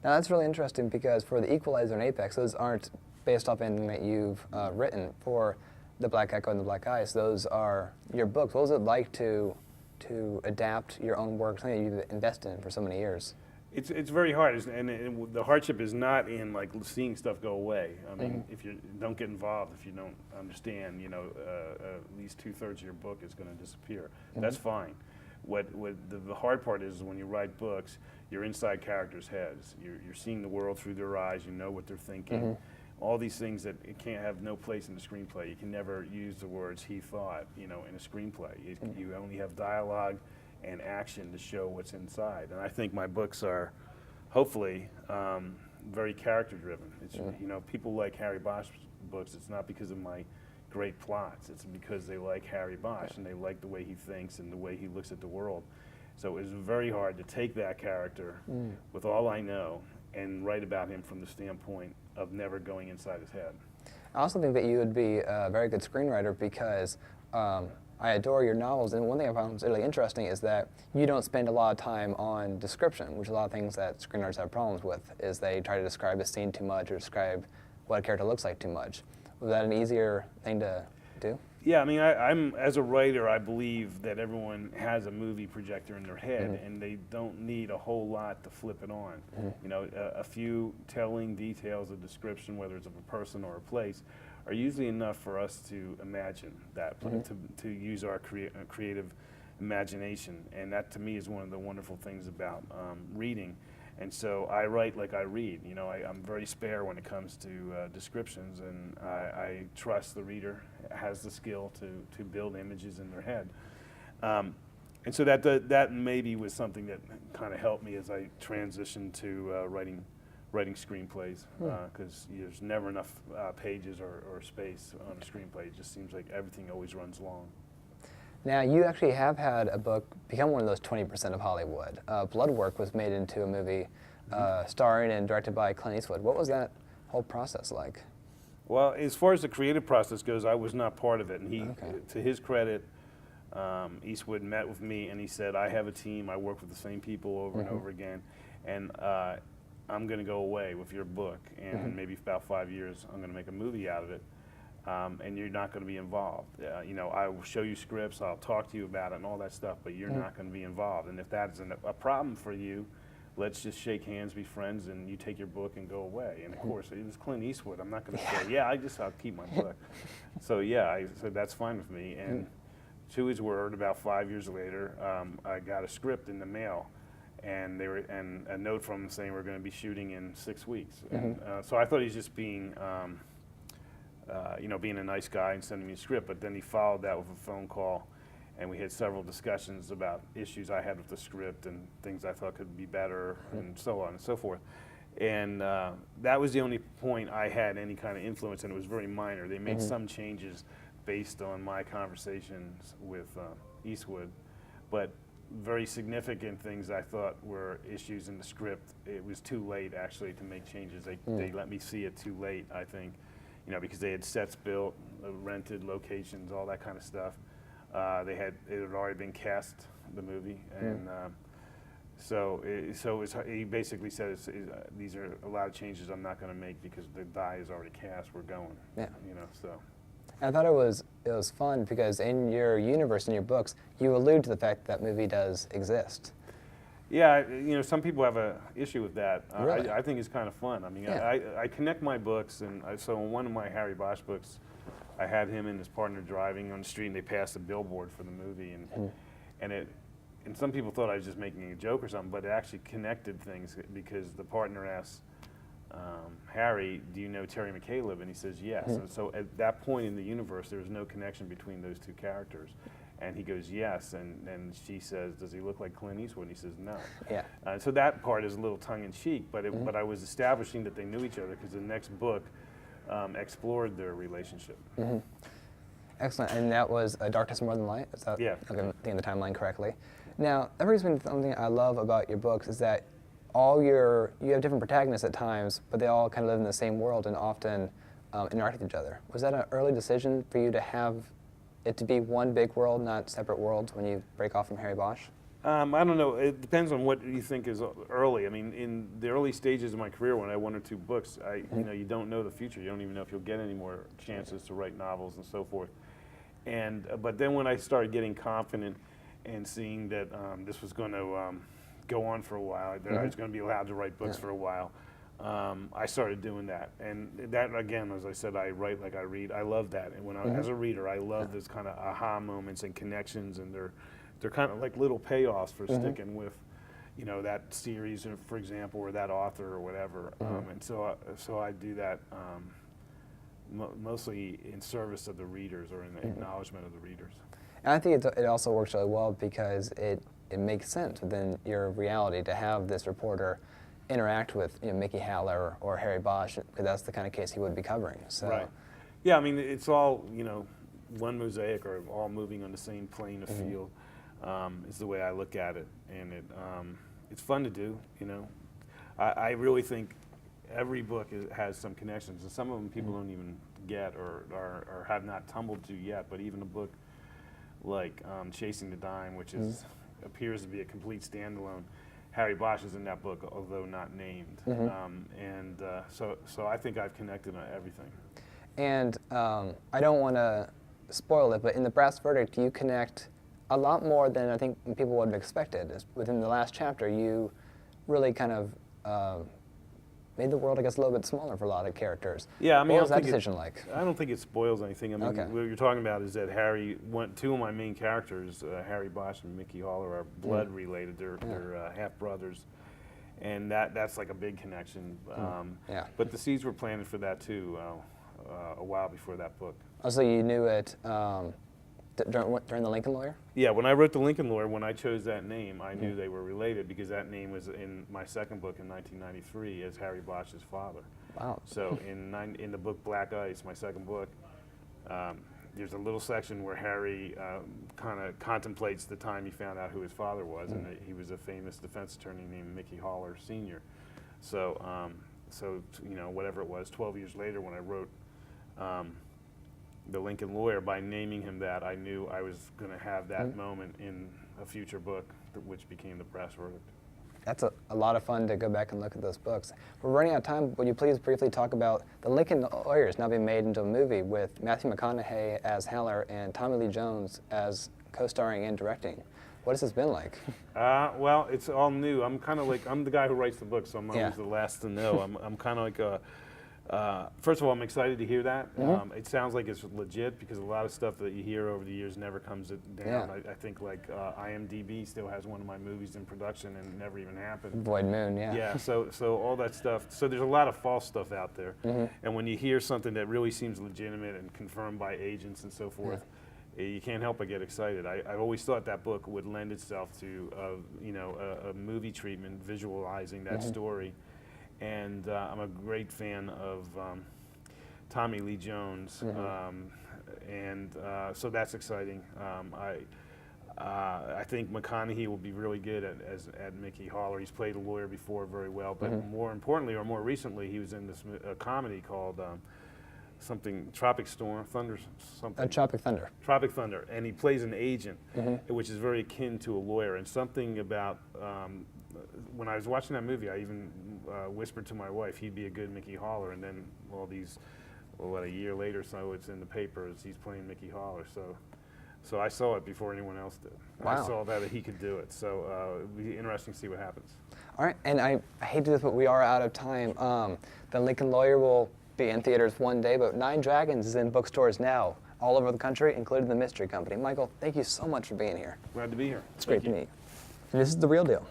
Now that's really interesting because for The Equalizer and Apex, those aren't based off anything that you've written. For The Black Echo and The Black Ice, those are your books. What was it like to adapt your own work, something that you've invested in for so many years? It's very hard, and the hardship is not in like seeing stuff go away. I mean, if you don't get involved, if you don't understand, you know, at least 2/3 of your book is going to disappear. That's fine. What the hard part is when you write books, you're inside characters' heads. You're seeing the world through their eyes. You know what they're thinking. All these things that it can't have no place in the screenplay. You can never use the words "he thought," you know, in a screenplay. You only have dialogue and action to show what's inside. And I think my books are, hopefully, very character-driven. It's you know, people like Harry Bosch books. It's not because of my great plots. It's because they like Harry Bosch and they like the way he thinks and the way he looks at the world. So it's very hard to take that character with all I know and write about him from the standpoint of never going inside his head. I also think that you would be a very good screenwriter because I adore your novels, and one thing I found really interesting is that you don't spend a lot of time on description, which a lot of things that screenwriters have problems with, is they try to describe a scene too much or describe what a character looks like too much. Was that an easier thing to do? Yeah, I mean, I'm as a writer, I believe that everyone has a movie projector in their head, and they don't need a whole lot to flip it on. You know, a few telling details of description, whether it's of a person or a place, are usually enough for us to imagine that, to use our creative imagination. And that, to me, is one of the wonderful things about reading. And so I write like I read. You know, I'm very spare when it comes to descriptions, and I trust the reader has the skill to build images in their head. And so that maybe was something that kind of helped me as I transitioned to writing screenplays, because there's never enough pages or space on a screenplay. It just seems like everything always runs long. Now, you actually have had a book become one of those 20% of Hollywood. Bloodwork was made into a movie starring and directed by Clint Eastwood. What was that whole process like? Well, as far as the creative process goes, I was not part of it. And he, to his credit, Eastwood met with me and he said, I have a team, I work with the same people over and over again, and I'm going to go away with your book, and in maybe about 5 years, I'm going to make a movie out of it. And you're not going to be involved. You know, I will show you scripts, I'll talk to you about it and all that stuff, but you're not going to be involved. And if that's a problem for you, let's just shake hands, be friends, and you take your book and go away. And of course, it was Clint Eastwood. I'm not going to say, yeah, I'll keep my book. So yeah, I said, that's fine with me. And to his word, about 5 years later, I got a script in the mail. And a note from him saying we're going to be shooting in 6 weeks. And, so I thought he was just being, you know, being a nice guy and sending me a script. But then he followed that with a phone call, and we had several discussions about issues I had with the script and things I thought could be better, and so on and so forth. And that was the only point I had any kind of influence, and it was very minor. They made some changes based on my conversations with Eastwood, but very significant things I thought were issues in the script. It was too late, actually, to make changes. They let me see it too late, I think, you know, because they had sets built, rented locations, all that kind of stuff. It had already been cast, the movie, and so he basically said these are a lot of changes I'm not going to make because the die is already cast. We're going, you know, so. I thought it was fun because in your universe, in your books, you allude to the fact that movie does exist. Yeah, you know, some people have an issue with that. Really? I think it's kind of fun. I mean, I connect my books, and so in one of my Harry Bosch books, I had him and his partner driving on the street, and they passed a billboard for the movie, and some people thought I was just making a joke or something, but it actually connected things because the partner asked Harry, do you know Terry McCaleb? And he says, yes. And so at that point in the universe, there was no connection between those two characters. And he goes, yes. And she says, does he look like Clint Eastwood? And he says, no. Yeah. So that part is a little tongue-in-cheek, but I was establishing that they knew each other because the next book explored their relationship. Excellent. And that was Darkness More Than Light? Is that, yeah. Okay, I'm thinking the timeline correctly. Now, that brings me to something I love about your books is that you have different protagonists at times, but they all kind of live in the same world and often interact with each other. Was that an early decision for you to have it to be one big world, not separate worlds, when you break off from Harry Bosch? I don't know. It depends on what you think is early. I mean, in the early stages of my career, when I had 1 or 2 books, you don't know the future. You don't even know if you'll get any more chances to write novels and so forth. And but then when I started getting confident and seeing that this was going to go on for a while, that I was going to be allowed to write books for a while, I started doing that. And that, again, as I said, I write like I read. I love that. And when as a reader, I love those kind of aha moments and connections, and they're kind of like little payoffs for sticking with, that series, for example, or that author or whatever. And so I do that mostly in service of the readers, or in the acknowledgement of the readers. And I think it also works really well because it makes sense within your reality to have this reporter interact with Mickey Haller or Harry Bosch, because that's the kind of case he would be covering. So. Right. Yeah, I mean, it's all, one mosaic, or all moving on the same plane of field. Is the way I look at it, and it's fun to do. I really think every book has some connections, and some of them people don't even get or have not tumbled to yet. But even a book like Chasing the Dime, which appears to be a complete standalone, Harry Bosch is in that book, although not named. So I think I've connected on everything. And I don't want to spoil it, but in the Brass Verdict, you connect a lot more than I think people would have expected. Within the last chapter, you really kind of made the world, I guess, a little bit smaller for a lot of characters. Yeah, I mean, what was that decision like? I don't think it spoils anything. I mean, what you're talking about is that two of my main characters, Harry Bosch and Mickey Haller, are blood related. They're half brothers, and that's like a big connection. But the seeds were planted for that too a while before that book. Oh, so you knew it during the Lincoln Lawyer? Yeah, when I wrote The Lincoln Lawyer, when I chose that name, I knew they were related, because that name was in my second book in 1993 as Harry Bosch's father. Wow. So in the book Black Ice, my second book, there's a little section where Harry kind of contemplates the time he found out who his father was, and that he was a famous defense attorney named Mickey Haller Sr. So, whatever it was, 12 years later when I wrote The Lincoln Lawyer, by naming him that, I knew I was going to have that moment in a future book, which became The Brass Verdict. That's a lot of fun to go back and look at those books. We're running out of time. Would you please briefly talk about The Lincoln Lawyer is now being made into a movie with Matthew McConaughey as Haller and Tommy Lee Jones as co-starring and directing. What has this been like? Well, it's all new. I'm the guy who writes the book, so I'm always the last to know. I'm kind of like first of all, I'm excited to hear that. It sounds like it's legit, because a lot of stuff that you hear over the years never comes down. I think IMDb still has one of my movies in production and it never even happened. Void Moon, yeah. Yeah, so all that stuff. So there's a lot of false stuff out there. And when you hear something that really seems legitimate and confirmed by agents and so forth, you can't help but get excited. I've always thought that book would lend itself to a movie treatment, visualizing that story. And I'm a great fan of Tommy Lee Jones, so that's exciting. I think McConaughey will be really good at Mickey Haller. He's played a lawyer before very well, but more importantly, or more recently, he was in this comedy called Tropic Storm, Thunder, something. Tropic Thunder. Tropic Thunder, and he plays an agent, which is very akin to a lawyer. And something about when I was watching that movie, I even whispered to my wife he'd be a good Mickey Haller, and then a year later, so it's in the papers, he's playing Mickey Haller. So I saw it before anyone else did. Wow. I saw that he could do it. So it'll be interesting to see what happens. All right, and I hate to do this, but we are out of time. The Lincoln Lawyer will be in theaters one day, but Nine Dragons is in bookstores now, all over the country, including the Mystery Company. Michael, thank you so much for being here. Glad to be here. It's great to meet you. And this is The Real Deal.